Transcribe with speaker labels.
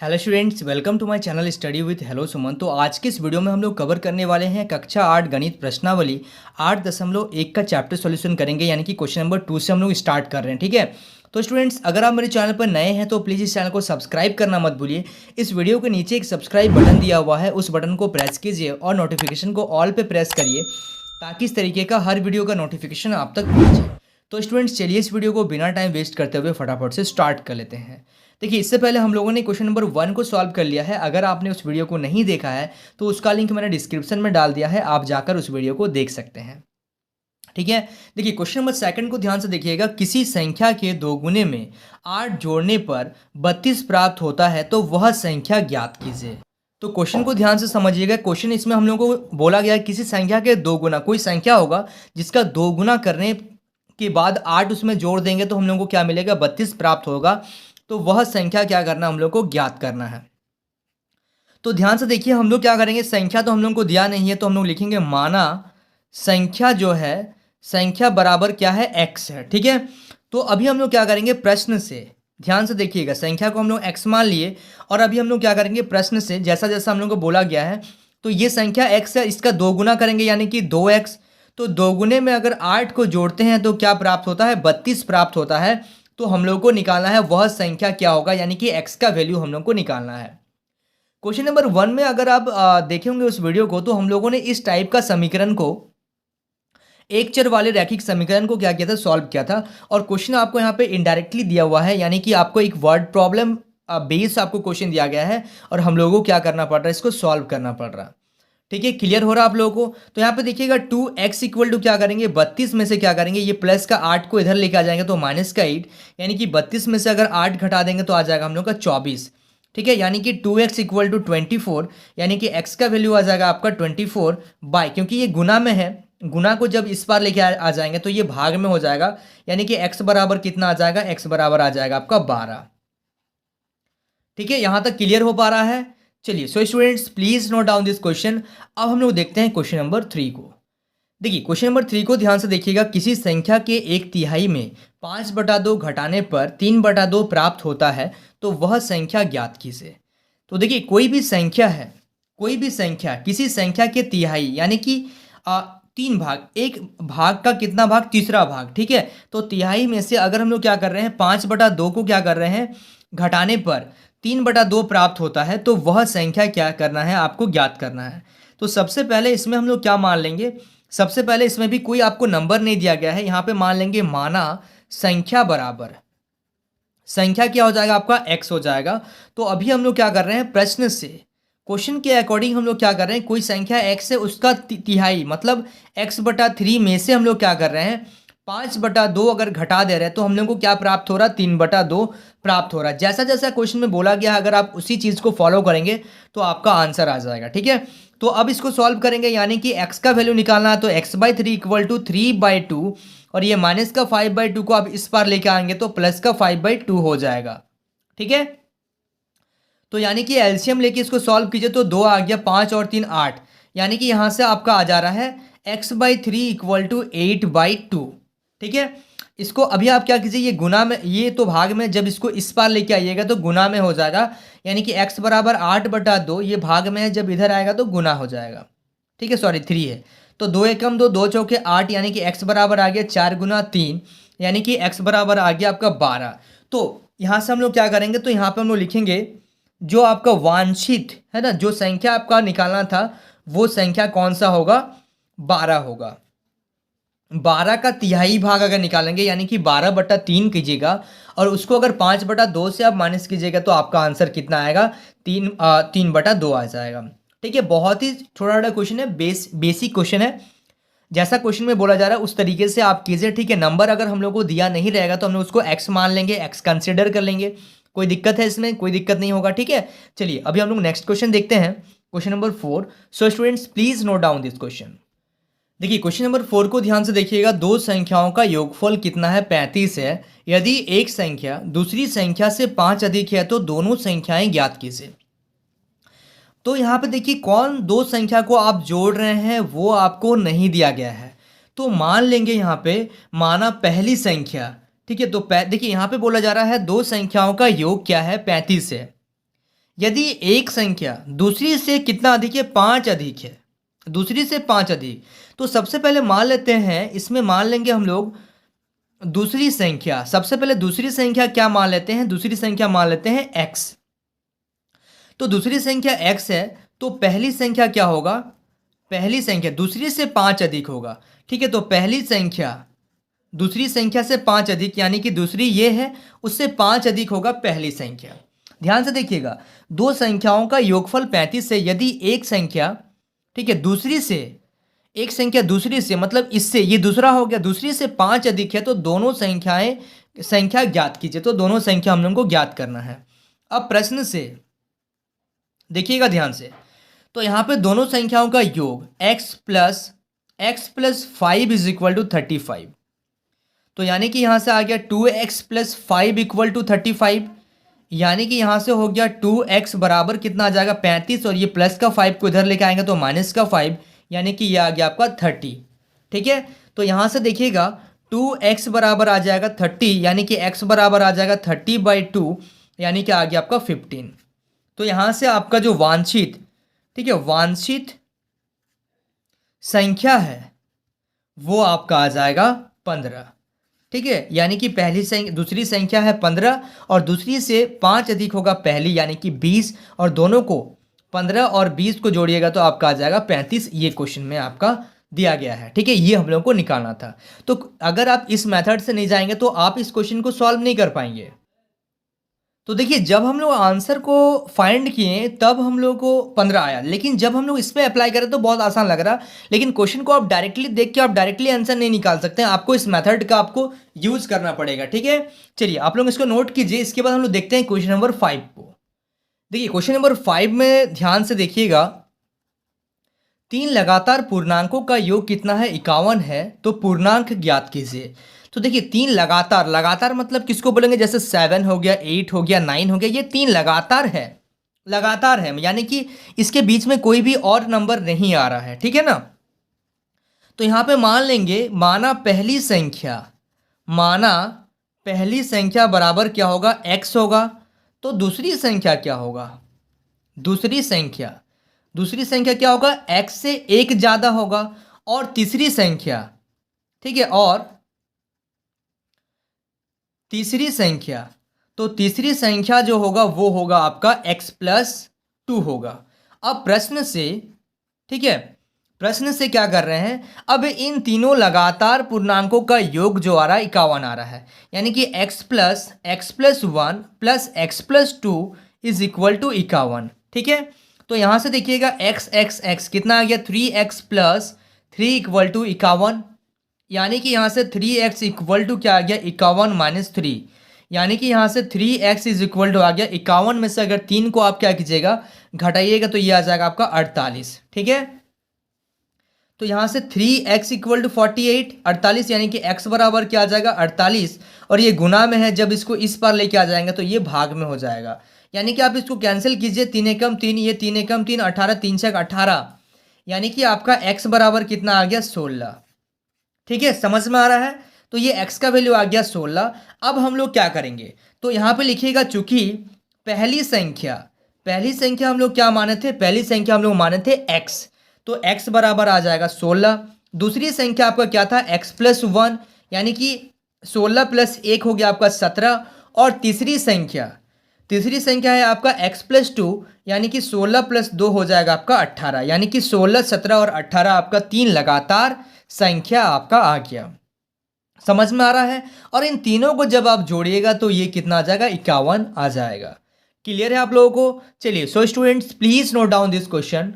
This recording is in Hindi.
Speaker 1: Hello students, welcome to my channel study with hello Suman. तो आज के इस वीडियो में हम लोग कवर करने वाले हैं कक्षा 8 गणित प्रश्नावली 8.1 का चैप्टर सॉल्यूशन करेंगे, यानी कि क्वेश्चन नंबर 2 से हम लोग स्टार्ट कर रहे हैं। ठीक है, तो स्टूडेंट्स अगर आप मेरे चैनल पर नए हैं तो प्लीज़ इस चैनल को सब्सक्राइब करना मत भूलिए। इस वीडियो के नीचे एक सब्सक्राइब बटन दिया हुआ है, उस बटन को प्रेस कीजिए और नोटिफिकेशन को ऑल पे प्रेस करिए ताकि इस तरीके का हर वीडियो का नोटिफिकेशन आप तक पहुँचे। तो स्टूडेंट्स चलिए इस वीडियो को बिना टाइम वेस्ट करते हुए फटाफट से स्टार्ट कर लेते हैं। देखिए, इससे पहले हम लोगों ने क्वेश्चन नंबर 1 को सॉल्व कर लिया है। अगर आपने उस वीडियो को नहीं देखा है तो उसका लिंक मैंने डिस्क्रिप्शन में डाल दिया है, आप जाकर उस वीडियो को देख सकते हैं। ठीक है, देखिए क्वेश्चन नंबर 2 को ध्यान से देखिएगा। किसी संख्या के दोगुने में 8 जोड़ने पर 32 प्राप्त होता है तो वह संख्या ज्ञात कीजिए। तो क्वेश्चन को ध्यान से समझिएगा। क्वेश्चन इसमें हम लोगों को बोला गया है किसी संख्या के दोगुना, कोई संख्या होगा जिसका दोगुना करने के बाद 8 उसमें जोड़ देंगे तो हम लोगों को क्या मिलेगा, 32 प्राप्त होगा। तो वह संख्या क्या करना, हम लोग को ज्ञात करना है। तो ध्यान से देखिए, हम लोग क्या करेंगे, संख्या तो हम लोग को दिया नहीं है तो हम लोग लिखेंगे माना संख्या जो है, संख्या बराबर क्या है, x है। ठीक है, तो अभी हम लोग क्या करेंगे, प्रश्न से ध्यान से देखिएगा। संख्या को हम लोग x मान लिए और अभी हम लोग क्या करेंगे, प्रश्न से जैसा जैसा हम लोग को बोला गया है, तो ये संख्या x है, इसका दोगुना करेंगे यानी कि 2x। तो दोगुने में अगर 8 को जोड़ते हैं तो क्या प्राप्त होता है, 32 प्राप्त होता है। तो हम लोग को निकालना है वह संख्या क्या होगा, यानी कि x का वैल्यू हम लोग को निकालना है। क्वेश्चन नंबर 1 में अगर आप देखे होंगे उस वीडियो को, तो हम लोगों ने इस टाइप का समीकरण को, एक चर वाले रैखिक समीकरण को क्या किया था, सॉल्व किया था। और क्वेश्चन आपको यहाँ पे इनडायरेक्टली दिया हुआ है, यानी कि आपको एक वर्ड प्रॉब्लम बेस आपको क्वेश्चन दिया गया है और हम लोगों को क्या करना पड़ रहा है, इसको सॉल्व करना पड़ रहा है। ठीक है, क्लियर हो रहा है आप लोगों को। तो यहाँ पे देखिएगा 2x इक्वल टू क्या करेंगे, 32 में से क्या करेंगे, ये प्लस का 8 को इधर लेके आ जाएंगे तो माइनस का 8, यानी कि 32 में से अगर 8 घटा देंगे तो आ जाएगा हम लोग का 24। ठीक है, यानी कि 2x इक्वल टू 24, यानी कि x का वैल्यू आ जाएगा आपका 24 बाय, क्योंकि ये गुना में है, गुना को जब इस बार लेके आ जाएंगे तो ये भाग में हो जाएगा, यानी कि x बराबर कितना आ जाएगा, x बराबर आ जाएगा आपका 12। ठीक है, यहां तक क्लियर हो पा रहा है। चलिए, so students please note down this question. अब हम लोग देखते हैं क्वेश्चन नंबर 3 को। देखिए क्वेश्चन नंबर 3 को ध्यान से देखिएगा। किसी संख्या के 1/3 में 5/2 घटाने पर 3/2 प्राप्त होता है तो वह संख्या ज्ञात कीजिए। तो देखिए, कोई भी संख्या है, कोई भी संख्या किसी संख्या के तिहाई, यानी कि 3 भाग, एक भाग का कितना भाग, तीसरा भाग। ठीक है, तो तिहाई में से अगर हम लोग क्या कर रहे हैं, 5/2 को क्या कर रहे हैं, घटाने पर 3/2 प्राप्त होता है तो वह संख्या क्या करना है, आपको ज्ञात करना है। तो सबसे पहले इसमें हम लोग क्या मान लेंगे, सबसे पहले इसमें भी कोई आपको नंबर नहीं दिया गया है, यहाँ पे मान लेंगे माना संख्या बराबर, संख्या क्या हो जाएगा आपका, x हो जाएगा। तो अभी हम लोग क्या कर रहे हैं, प्रश्न से, क्वेश्चन के अकॉर्डिंग हम लोग क्या कर रहे हैं, कोई संख्या x है उसका तिहाई, मतलब x/3 में से हम लोग क्या कर रहे हैं, 5/2 अगर घटा दे रहे हैं तो हम लोग को क्या प्राप्त हो रहा है, 3/2 प्राप्त हो रहा है। जैसा जैसा क्वेश्चन में बोला गया, अगर आप उसी चीज़ को फॉलो करेंगे तो आपका आंसर आ जाएगा। ठीक है, तो अब इसको सॉल्व करेंगे, यानी कि x का वैल्यू निकालना है तो x/3 इक्वल टू 3/2, और ये माइनस का 5/2 को आप इस पार लेके आएंगे तो प्लस का 5/2 हो जाएगा। ठीक है, तो यानी कि एलसीएम लेके इसको सॉल्व कीजिए तो 2 आ गया, 5 और 3 8, यानी कि यहाँ से आपका आ जा रहा है x/3 इक्वल टू 8/2। ठीक है, इसको अभी आप क्या कीजिए, ये गुना में, ये तो भाग में, जब इसको इस पार लेके आइएगा तो गुना में हो जाएगा, यानी कि x बराबर 8/2, ये भाग में है, जब इधर आएगा तो गुना हो जाएगा। ठीक है, सॉरी 3 है, तो 2 एकम 2, 2 चौके 8, यानी कि x बराबर आ गया 4 गुना 3, यानी कि x बराबर आ गया आपका 12। तो यहाँ से हम लोग क्या करेंगे, तो यहाँ पे हम लोग लिखेंगे जो आपका वांछित है ना, जो संख्या आपका निकालना था वो संख्या कौन सा होगा, 12 होगा। 12 का तिहाई भाग अगर निकालेंगे, यानी कि 12/3 कीजिएगा और उसको अगर 5/2 से आप माइनस कीजिएगा तो आपका आंसर कितना आएगा, 3/2 आ जाएगा। ठीक है, बहुत ही छोटा छोटा क्वेश्चन है, बेसिक क्वेश्चन है। जैसा क्वेश्चन में बोला जा रहा है उस तरीके से आप कीजिए। ठीक है, नंबर अगर हम लोग को दिया नहीं रहेगा तो हम लोग उसको x मान लेंगे, x कंसिडर कर लेंगे, कोई दिक्कत है इसमें, कोई दिक्कत नहीं होगा। ठीक है, चलिए अभी हम लोग नेक्स्ट क्वेश्चन देखते हैं, question number 4। So students please note down this question. देखिए क्वेश्चन नंबर 4 को ध्यान से देखिएगा। दो संख्याओं का योगफल कितना है, 35 है। यदि एक संख्या दूसरी संख्या से 5 अधिक है तो दोनों संख्याएं ज्ञात कीजिए। तो यहाँ पे देखिए, कौन दो संख्या को आप जोड़ रहे हैं वो आपको नहीं दिया गया है, तो मान लेंगे यहाँ पे, माना पहली संख्या। ठीक है, तो देखिए यहाँ पे बोला जा रहा है दो संख्याओं का योग क्या है, 35 है। यदि एक संख्या दूसरी से कितना अधिक है, 5 अधिक है, दूसरी से 5 अधिक, तो सबसे पहले मान लेते हैं, इसमें मान लेंगे हम लोग दूसरी संख्या। सबसे पहले दूसरी संख्या क्या मान लेते हैं, दूसरी संख्या मान लेते हैं x। तो दूसरी संख्या x है, तो पहली संख्या क्या होगा, पहली संख्या दूसरी से 5 अधिक होगा। ठीक है, तो पहली संख्या दूसरी संख्या से 5 अधिक, यानी कि दूसरी ये है, उससे 5 अधिक होगा पहली संख्या। ध्यान से देखिएगा, दो संख्याओं का योगफल 35 से यदि एक संख्या, ठीक है, दूसरी से, एक संख्या दूसरी से मतलब इससे, ये दूसरा हो गया, दूसरी से 5 अधिक है, तो दोनों संख्या ज्ञात कीजिए। तो दोनों संख्या हम लोगों को ज्ञात करना है। अब प्रश्न से देखिएगा ध्यान से, तो यहाँ पे दोनों संख्याओं का योग x plus 5 is equal to 35। तो यानी कि यहाँ से आ गया 2x प्लस 5 इक्वल टू 35, यानी कि यहाँ से हो गया 2x बराबर कितना आ जाएगा 35, और ये प्लस का 5 को इधर लेके आएंगे तो माइनस का 5, यानी कि ये आ गया आपका 30। ठीक है, तो यहाँ से देखिएगा 2x बराबर आ जाएगा 30, यानी कि x बराबर आ जाएगा 30/2, यानी कि आ गया आपका 15। तो यहाँ से आपका जो वांछित, ठीक है, वांछित संख्या है वो आपका आ जाएगा 15। ठीक है, यानी कि दूसरी संख्या है 15 और दूसरी से 5 अधिक होगा पहली, यानी कि 20, और दोनों को 15 और 20 को जोड़िएगा तो आपका आ जाएगा 35। ये क्वेश्चन में आपका दिया गया है। ठीक है, ये हम लोगों को निकालना था। तो अगर आप इस मेथड से नहीं जाएंगे तो आप इस क्वेश्चन को सॉल्व नहीं कर पाएंगे। तो देखिए, जब हम लोग आंसर को फाइंड किए तब हम लोग को 15 आया, लेकिन जब हम लोग इस पर अप्लाई करें तो बहुत आसान लग रहा। लेकिन क्वेश्चन को आप डायरेक्टली देख के आप डायरेक्टली आंसर नहीं निकाल सकते हैं, आपको इस मेथड का आपको यूज करना पड़ेगा। ठीक है, चलिए आप लोग इसको नोट कीजिए। इसके बाद हम लोग देखते हैं क्वेश्चन नंबर 5 को। देखिए क्वेश्चन नंबर 5 में ध्यान से देखिएगा, 3 लगातार पूर्णांकों का योग कितना है, 51 है, तो पूर्णांक ज्ञात कीजिए। तो देखिए 3 लगातार मतलब किसको बोलेंगे, जैसे 7 हो गया, 8 हो गया, 9 हो गया, ये 3 लगातार है, यानी कि इसके बीच में कोई भी और नंबर नहीं आ रहा है। ठीक है ना, तो यहाँ पे मान लेंगे, माना पहली संख्या बराबर क्या होगा, x होगा। तो दूसरी संख्या क्या होगा, दूसरी संख्या क्या होगा, x से 1 ज़्यादा होगा। और तीसरी संख्या, ठीक है, और तीसरी संख्या, तो तीसरी संख्या जो होगा वो होगा आपका x प्लस 2 होगा। अब प्रश्न से, ठीक है, प्रश्न से क्या कर रहे हैं, अब इन तीनों लगातार पूर्णांकों का योग जो आ रहा है 51 आ रहा है, यानी कि x plus 1 plus x plus 2 is equal to 51। ठीक है, तो यहाँ से देखिएगा x कितना आ गया, 3x प्लस 3 इक्वल टू 51, यानी कि यहाँ से 3x इक्वल टू क्या आ गया, 51 माइनस 3, यानी कि यहाँ से 3x इज इक्वल टू आ गया 51 में से अगर 3 को आप क्या कीजिएगा, घटाइएगा, तो ये आ जाएगा आपका 48। ठीक है, तो यहाँ से 3x इक्वल टू 48, यानी कि x बराबर क्या आ जाएगा 48, और ये गुना में है, जब इसको इस पार लेके आ जाएंगे तो ये भाग में हो जाएगा, यानी कि आप इसको कैंसिल कीजिए, 3 एकम 3, ये 3 एकम 3, 18, 3 छक 18, यानी कि आपका x बराबर कितना आ गया 16। ठीक है, समझ में आ रहा है, तो ये x का वैल्यू आ गया 16। अब हम लोग क्या करेंगे, तो यहाँ पे लिखिएगा, चूंकि पहली संख्या हम लोग क्या माने थे, पहली संख्या हम लोग माने थे x, तो x बराबर आ जाएगा 16। दूसरी संख्या आपका क्या था, x प्लस 1, यानी कि 16 प्लस 1 हो गया आपका 17। और तीसरी संख्या है आपका x प्लस 2, यानी कि 16 प्लस 2 हो जाएगा आपका 18, यानी कि 16, 17 और 18 आपका 3 लगातार संख्या आपका आ गया। समझ में आ रहा है, और इन तीनों को जब आप जोड़िएगा तो ये कितना आ जाएगा, 51 आ जाएगा। क्लियर है आप लोगों को। चलिए, so students please note down this question.